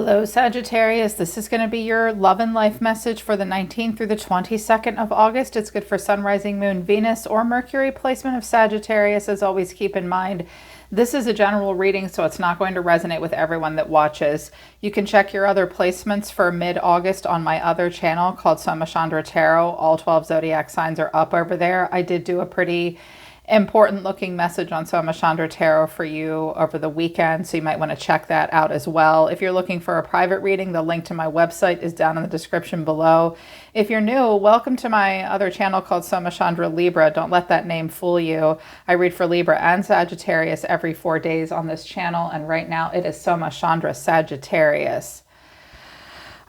Hello, Sagittarius. This is going to be your love and life message for the 19th through the 22nd of August. It's good for Sun, Rising, Moon, Venus, or Mercury placement of Sagittarius. As always, keep in mind, this is a general reading, so it's not going to resonate with everyone that watches. You can check your other placements for mid-August on my other channel called Somachandra Tarot. All 12 zodiac signs are up over there. I did do a pretty important looking message on Somachandra Tarot for you over the weekend, so you might want to check that out as well. If you're looking for a private reading, the link to my website is down in the description below. If you're new, welcome to my other channel called Somachandra Libra. Don't let that name fool you. I read for Libra and Sagittarius every 4 days on this channel, and right now it is Somachandra Sagittarius.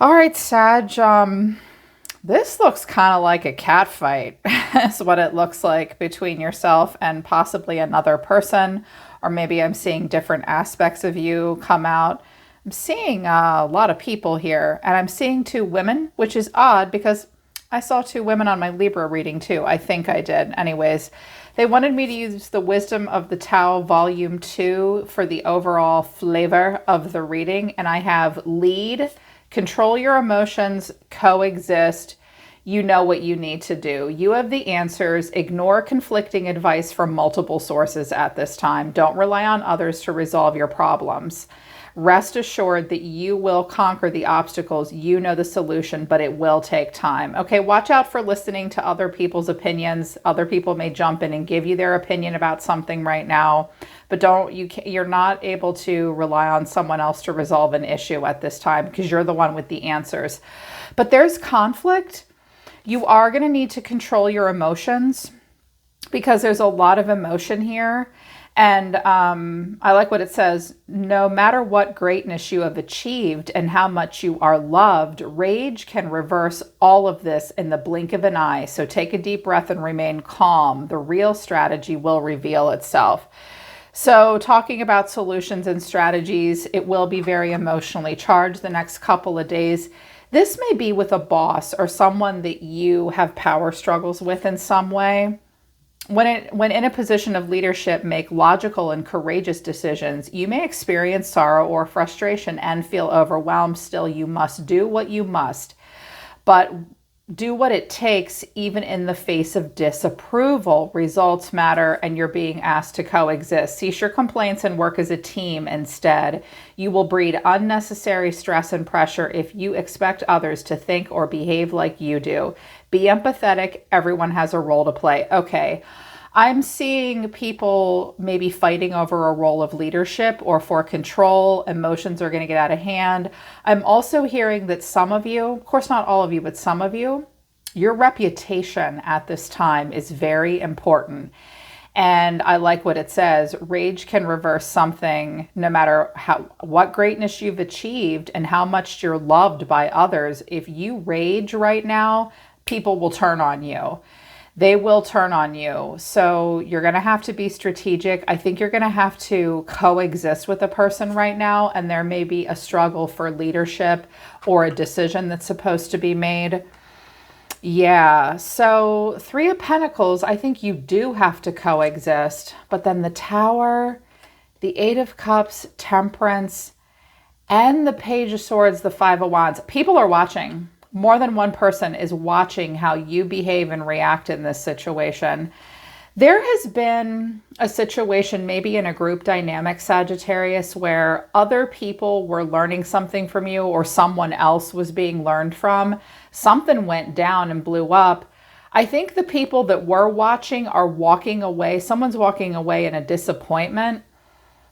All right, Sag, this looks kind of like a cat fight. Is what it looks like between yourself and possibly another person, or maybe I'm seeing different aspects of you come out. I'm seeing a lot of people here, and I'm seeing 2 women, which is odd because I saw 2 women on my Libra reading too. I think I did. Anyways, they wanted me to use the Wisdom of the Tao Volume 2 for the overall flavor of the reading, and I have lead, control your emotions, coexist. You know what you need to do. You have the answers. Ignore conflicting advice from multiple sources at this time. Don't rely on others to resolve your problems. Rest assured that you will conquer the obstacles. You know the solution, but it will take time. Okay, watch out for listening to other people's opinions. Other people may jump in and give you their opinion about something right now, but you're not able to rely on someone else to resolve an issue at this time because you're the one with the answers. But there's conflict. You are going to need to control your emotions because there's a lot of emotion here. And I like what it says. No matter what greatness you have achieved and how much you are loved, rage can reverse all of this in the blink of an eye. So take a deep breath and remain calm. The real strategy will reveal itself. So talking about solutions and strategies, it will be very emotionally charged the next couple of days. This may be with a boss or someone that you have power struggles with in some way. When in a position of leadership, make logical and courageous decisions. You may experience sorrow or frustration and feel overwhelmed. Still, you must do what you must, but do what it takes even in the face of disapproval. Results matter, and you're being asked to coexist. Cease your complaints and work as a team instead. You will breed unnecessary stress and pressure if you expect others to think or behave like you do. Be empathetic. Everyone has a role to play. Okay. I'm seeing people maybe fighting over a role of leadership or for control. Emotions are going to get out of hand. I'm also hearing that some of you, of course not all of you, but some of you, your reputation at this time is very important. And I like what it says. Rage can reverse something no matter what greatness you've achieved and how much you're loved by others. If you rage right now, people will turn on you. They will turn on you. So you're going to have to be strategic. I think you're going to have to coexist with a person right now, and there may be a struggle for leadership or a decision that's supposed to be made. Yeah, so 3 of Pentacles, I think you do have to coexist. But then the Tower, the 8 of Cups, Temperance, and the Page of Swords, the 5 of Wands. People are watching. More than one person is watching how you behave and react in this situation. There has been a situation, maybe in a group dynamic, Sagittarius, where other people were learning something from you or someone else was being learned from. Something went down and blew up. I think the people that were watching are walking away. Someone's walking away in a disappointment.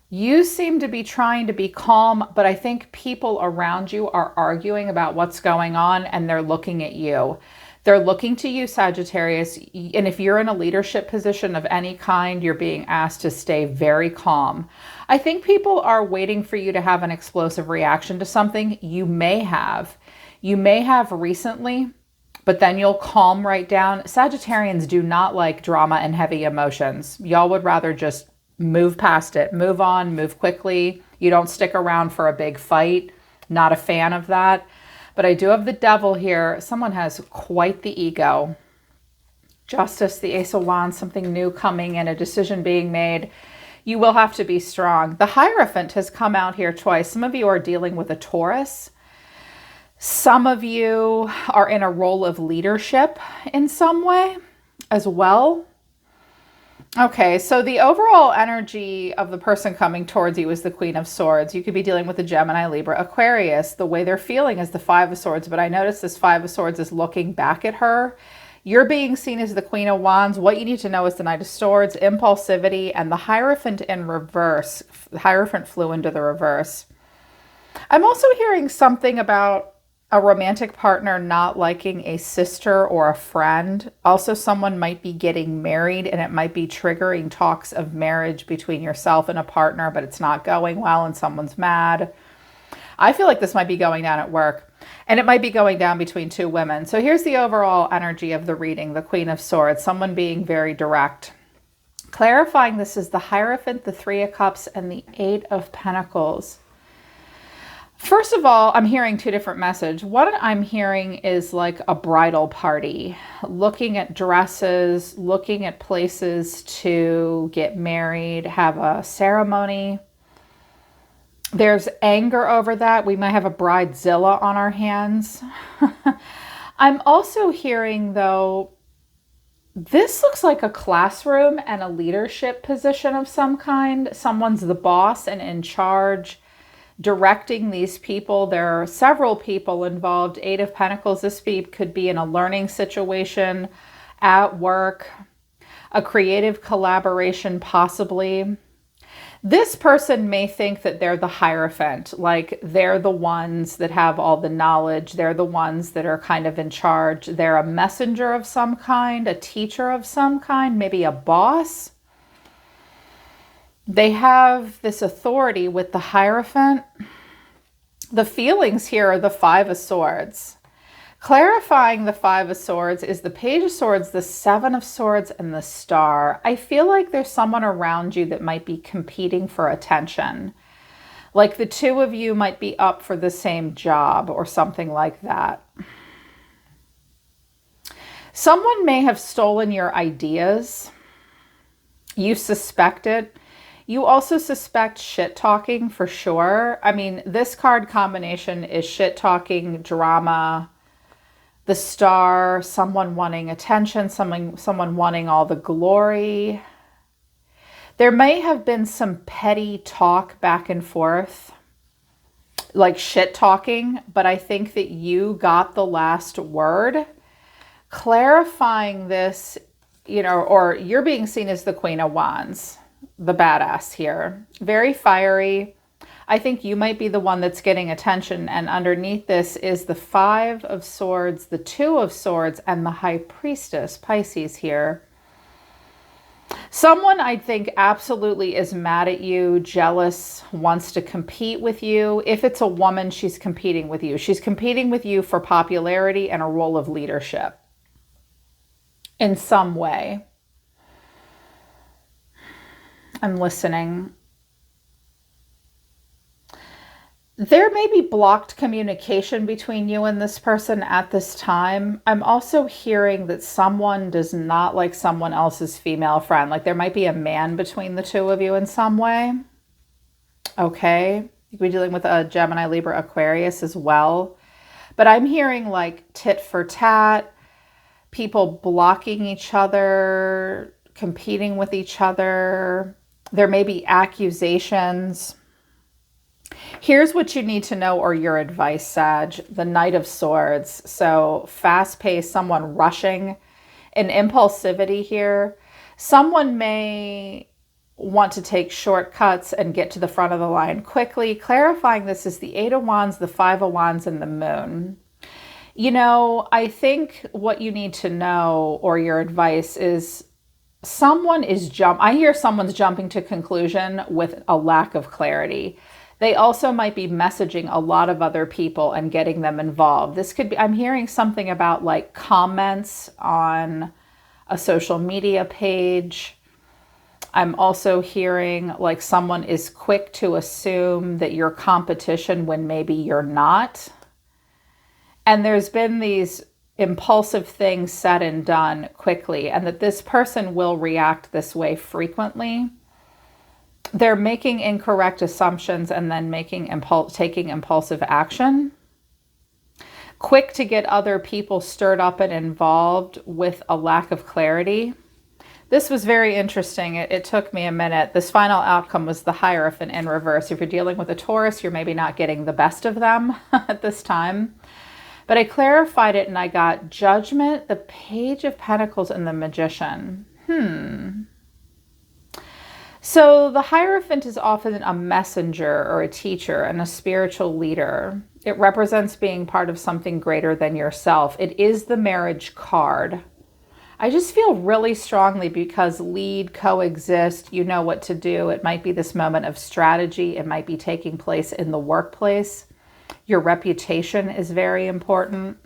You seem to be trying to be calm, but I think people around you are arguing about what's going on, and they're looking at you. They're looking to you, Sagittarius. And if you're in a leadership position of any kind, you're being asked to stay very calm. I think people are waiting for you to have an explosive reaction to something you may have. You may have recently, but then you'll calm right down. Sagittarians do not like drama and heavy emotions. Y'all would rather just move past it, move on, move quickly. You don't stick around for a big fight. Not a fan of that. But I do have the Devil here. Someone has quite the ego. Justice, the Ace of Wands, something new coming in, a decision being made. You will have to be strong. The Hierophant has come out here twice. Some of you are dealing with a Taurus. Some of you are in a role of leadership in some way as well. Okay, so the overall energy of the person coming towards you is the Queen of Swords. You could be dealing with a Gemini, Libra, Aquarius. The way they're feeling is the Five of Swords, but I notice this Five of Swords is looking back at her. You're being seen as the Queen of Wands. What you need to know is the Knight of Swords, impulsivity, and the Hierophant in reverse. The Hierophant flew into the reverse. I'm also hearing something about a romantic partner not liking a sister or a friend. Also, someone might be getting married and it might be triggering talks of marriage between yourself and a partner, but it's not going well and someone's mad. I feel like this might be going down at work. And it might be going down between two women. So here's the overall energy of the reading, the Queen of Swords, someone being very direct. Clarifying this is the Hierophant, the Three of Cups, and the Eight of Pentacles. First of all, I'm hearing two different messages. What I'm hearing is like a bridal party, looking at dresses, looking at places to get married, have a ceremony. There's anger over that. We might have a bridezilla on our hands. I'm also hearing, though, this looks like a classroom and a leadership position of some kind. Someone's the boss and in charge, directing these people. There are several people involved. Eight of Pentacles, this could be in a learning situation, at work, a creative collaboration possibly. This person may think that they're the Hierophant, like they're the ones that have all the knowledge. They're the ones that are kind of in charge. They're a messenger of some kind, a teacher of some kind, maybe a boss. They have this authority with the Hierophant. The feelings here are the Five of Swords. Clarifying the Five of Swords is the Page of Swords, the Seven of Swords, and the Star. I feel like there's someone around you that might be competing for attention. Like the two of you might be up for the same job or something like that. Someone may have stolen your ideas. You suspect it. You also suspect shit talking for sure. I mean, this card combination is shit talking, drama, the Star, someone wanting attention, someone wanting all the glory. There may have been some petty talk back and forth, like shit talking, but I think that you got the last word. Clarifying this, or you're being seen as the Queen of Wands, the badass here. Very fiery. I think you might be the one that's getting attention, and underneath this is the Five of Swords, the Two of Swords, and the High Priestess, Pisces here. Someone I think absolutely is mad at you, jealous, wants to compete with you. If it's a woman, she's competing with you. She's competing with you for popularity and a role of leadership in some way. I'm listening. There may be blocked communication between you and this person at this time. I'm also hearing that someone does not like someone else's female friend. Like there might be a man between the two of you in some way. Okay. You could be dealing with a Gemini, Libra, Aquarius as well. But I'm hearing like tit for tat, people blocking each other, competing with each other. There may be accusations. Here's what you need to know, or your advice, Sag. The Knight of Swords. So fast-paced, someone rushing, an impulsivity here. Someone may want to take shortcuts and get to the front of the line quickly. Clarifying this is the Eight of Wands, the Five of Wands, and the Moon. I think what you need to know, or your advice, is I hear someone's jumping to conclusion with a lack of clarity. They also might be messaging a lot of other people and getting them involved. This could be, I'm hearing something about like comments on a social media page. I'm also hearing like someone is quick to assume that you're competition when maybe you're not. And there's been these impulsive things said and done quickly, and that this person will react this way frequently. They're making incorrect assumptions and then taking impulsive action. Quick to get other people stirred up and involved with a lack of clarity. This was very interesting. It took me a minute. This final outcome was the Hierophant in reverse. If you're dealing with a Taurus, you're maybe not getting the best of them at this time. But I clarified it and I got Judgment, the Page of Pentacles, and the Magician. So the Hierophant is often a messenger or a teacher and a spiritual leader. It represents being part of something greater than yourself. It is the marriage card. I just feel really strongly because lead, coexist, you know what to do. It might be this moment of strategy. It might be taking place in the workplace. Your reputation is very important.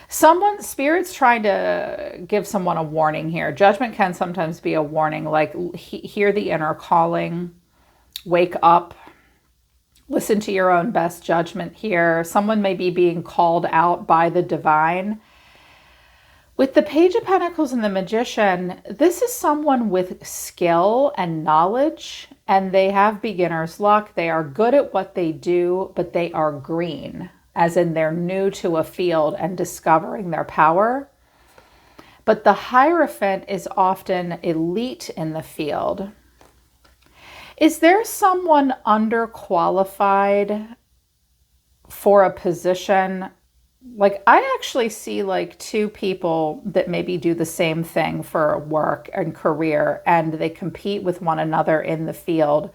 Spirit's trying to give someone a warning here. Judgment can sometimes be a warning, like hear the inner calling, wake up, listen to your own best judgment here. Someone may be being called out by the divine. With the Page of Pentacles and the Magician, this is someone with skill and knowledge, and they have beginner's luck. They are good at what they do, but they are green, as in they're new to a field and discovering their power. But the Hierophant is often elite in the field. Is there someone underqualified for a position? Like, I actually see like two people that maybe do the same thing for work and career, and they compete with one another in the field.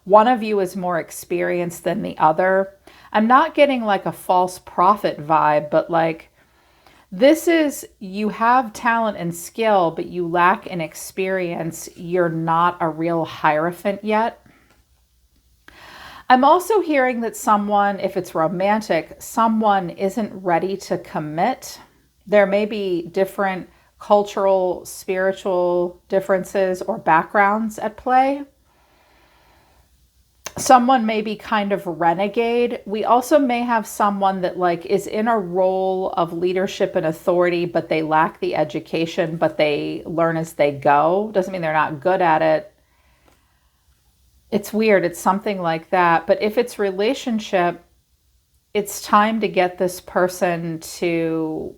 One of you is more experienced than the other. I'm not getting like a false prophet vibe, but like this is, you have talent and skill, but you lack in experience. You're not a real Hierophant yet. I'm also hearing that someone, if it's romantic, someone isn't ready to commit. There may be different cultural, spiritual differences or backgrounds at play. Someone may be kind of renegade. We also may have someone that like is in a role of leadership and authority, but they lack the education, but they learn as they go. Doesn't mean they're not good at it. It's weird. It's something like that. But if it's relationship, it's time to get this person to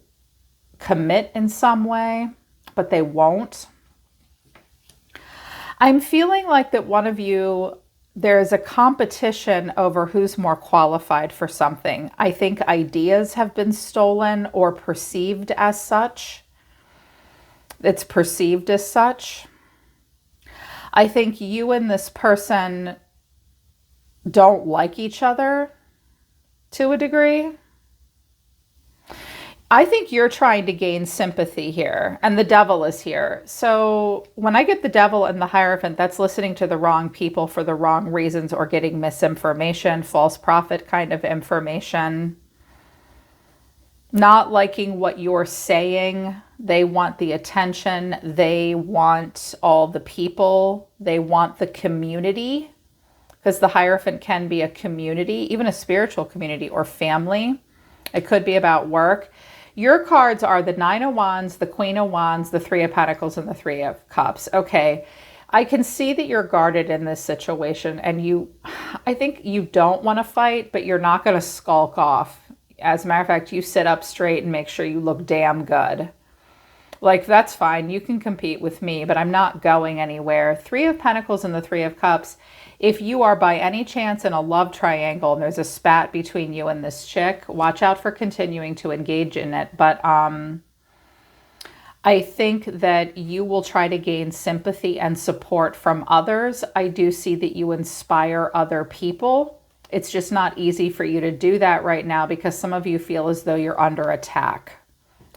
commit in some way, but they won't. I'm feeling like that one of you, there's a competition over who's more qualified for something. I think ideas have been stolen or perceived as such. It's perceived as such. I think you and this person don't like each other to a degree. I think you're trying to gain sympathy here, and the devil is here. So when I get the devil and the Hierophant, that's listening to the wrong people for the wrong reasons or getting misinformation, false prophet kind of information, not liking what you're saying. They want the attention. They want all the people. They want the community, because the Hierophant can be a community, even a spiritual community or family. It could be about work. Your cards are the Nine of Wands, the Queen of Wands, the Three of Pentacles, and the Three of Cups. Okay, I can see that you're guarded in this situation, and I think you don't want to fight, but you're not going to skulk off. As a matter of fact, you sit up straight and make sure you look damn good. Like, that's fine. You can compete with me, but I'm not going anywhere. Three of Pentacles and the Three of Cups. If you are by any chance in a love triangle and there's a spat between you and this chick, watch out for continuing to engage in it. But I think that you will try to gain sympathy and support from others. I do see that you inspire other people. It's just not easy for you to do that right now because some of you feel as though you're under attack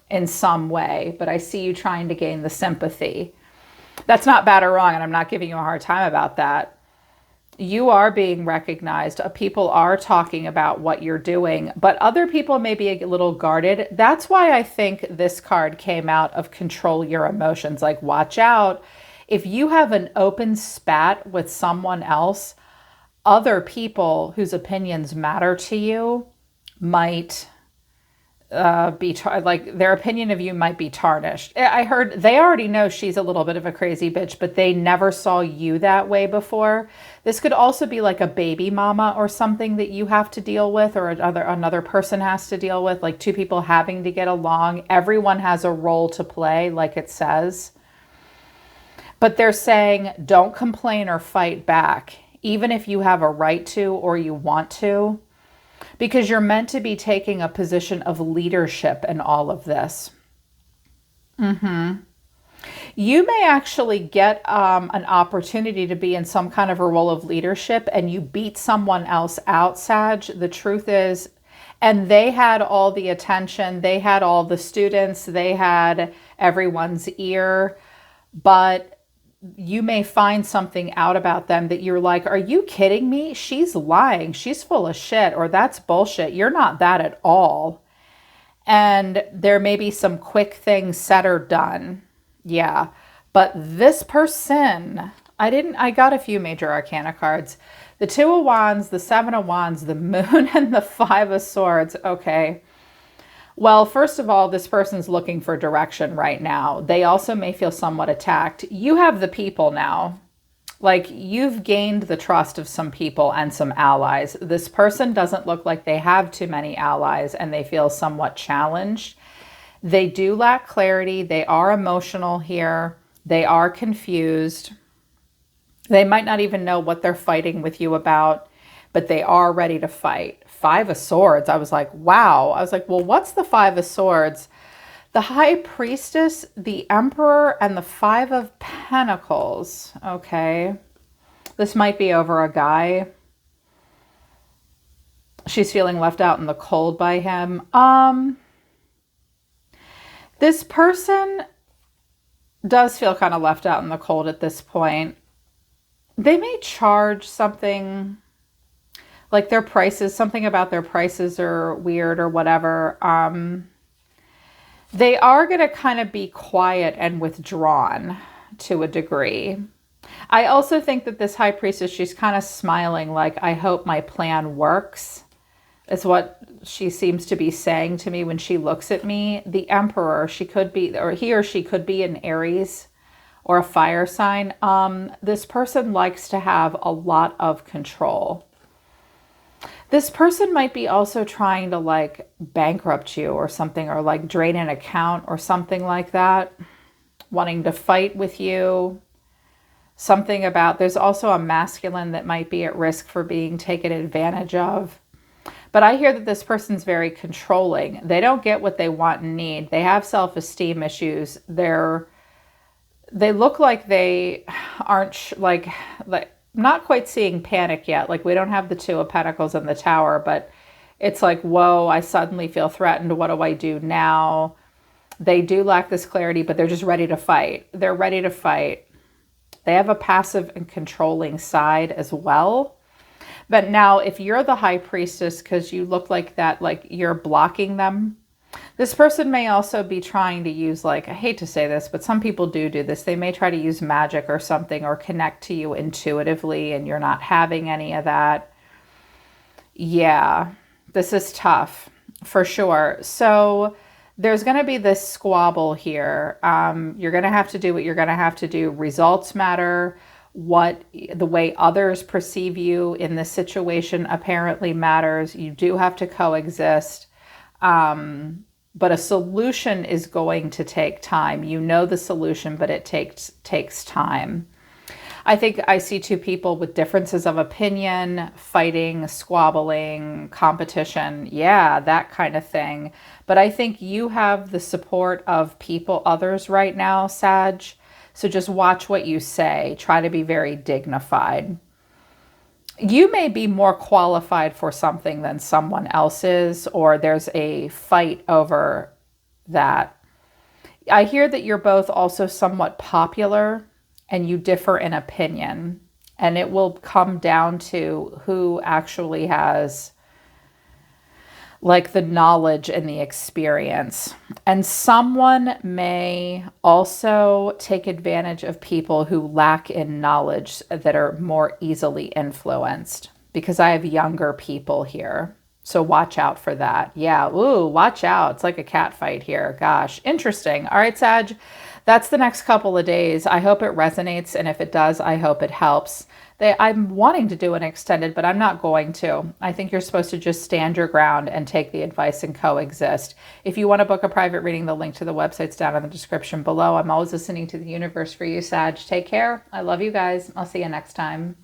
in some way. But I see you trying to gain the sympathy. That's not bad or wrong, and I'm not giving you a hard time about that. You are being recognized. People are talking about what you're doing, but other people may be a little guarded. That's why I think this card came out of control your emotions. Like, watch out. If you have an open spat with someone else, other people whose opinions matter to you might like their opinion of you might be tarnished. I heard they already know she's a little bit of a crazy bitch, but they never saw you that way before. This could also be like a baby mama or something that you have to deal with, or another person has to deal with, like two people having to get along. Everyone has a role to play, like it says. But they're saying don't complain or fight back, even if you have a right to or you want to, because you're meant to be taking a position of leadership in all of this. You may actually get an opportunity to be in some kind of a role of leadership and you beat someone else out, Sag. The truth is, and they had all the attention, they had all the students, they had everyone's ear, but you may find something out about them that you're like, are you kidding me? She's lying. She's full of shit, or that's bullshit. You're not that at all. And there may be some quick things said or done. Yeah. But this person, I got a few major arcana cards. The Two of Wands, the Seven of Wands, the Moon, and the Five of Swords. Okay. Well, first of all, this person's looking for direction right now. They also may feel somewhat attacked. You have the people now. Like, you've gained the trust of some people and some allies. This person doesn't look like they have too many allies and they feel somewhat challenged. They do lack clarity. They are emotional here. They are confused. They might not even know what they're fighting with you about, but they are ready to fight. Five of Swords. I was like, wow. I was like, well, what's the Five of Swords? The High Priestess, the Emperor, and the Five of Pentacles. Okay. This might be over a guy. She's feeling left out in the cold by him. This person does feel kind of left out in the cold at this point. They may charge something, like their prices, something about their prices are weird or whatever. They are going to kind of be quiet and withdrawn to a degree. I also think that this High Priestess, she's kind of smiling like, I hope my plan works. Is what she seems to be saying to me when she looks at me. The Emperor, she could be, or he or she could be an Aries or a fire sign. This person likes to have a lot of control. This person might be also trying to like bankrupt you or something, or like drain an account or something like that, wanting to fight with you. Something about, there's also a masculine that might be at risk for being taken advantage of. But I hear that this person's very controlling. They don't get what they want and need. They have self-esteem issues. They look like they aren't like not quite seeing panic yet. Like, we don't have the Two of Pentacles and the Tower, but it's like, whoa, I suddenly feel threatened. What do I do now? They do lack this clarity, but they're just ready to fight. They're ready to fight. They have a passive and controlling side as well. But now if you're the High Priestess, because you look like that, like you're blocking them, this person may also be trying to use, like, I hate to say this, but some people do this. They may try to use magic or something, or connect to you intuitively, and you're not having any of that. Yeah, this is tough for sure. So there's going to be this squabble here. You're going to have to do what you're going to have to do. Results matter. The way others perceive you in this situation apparently matters. You do have to coexist. But a solution is going to take time. You know the solution, but it takes time. I think I see two people with differences of opinion, fighting, squabbling, competition. Yeah, that kind of thing. But I think you have the support of others right now, Sag. So just watch what you say. Try to be very dignified. You may be more qualified for something than someone else is, or there's a fight over that. I hear that you're both also somewhat popular and you differ in opinion, and it will come down to who actually has like the knowledge and the experience. And someone may also take advantage of people who lack in knowledge, that are more easily influenced, because I have younger people here. So watch out for that. Yeah, ooh, watch out. It's like a cat fight here. Gosh, interesting. All right, Sag, that's the next couple of days. I hope it resonates, and if it does, I hope it helps. I'm wanting to do an extended, but I'm not going to. I think you're supposed to just stand your ground and take the advice and coexist. If you want to book a private reading, the link to the website's down in the description below. I'm always listening to the universe for you, Sag. Take care. I love you guys. I'll see you next time.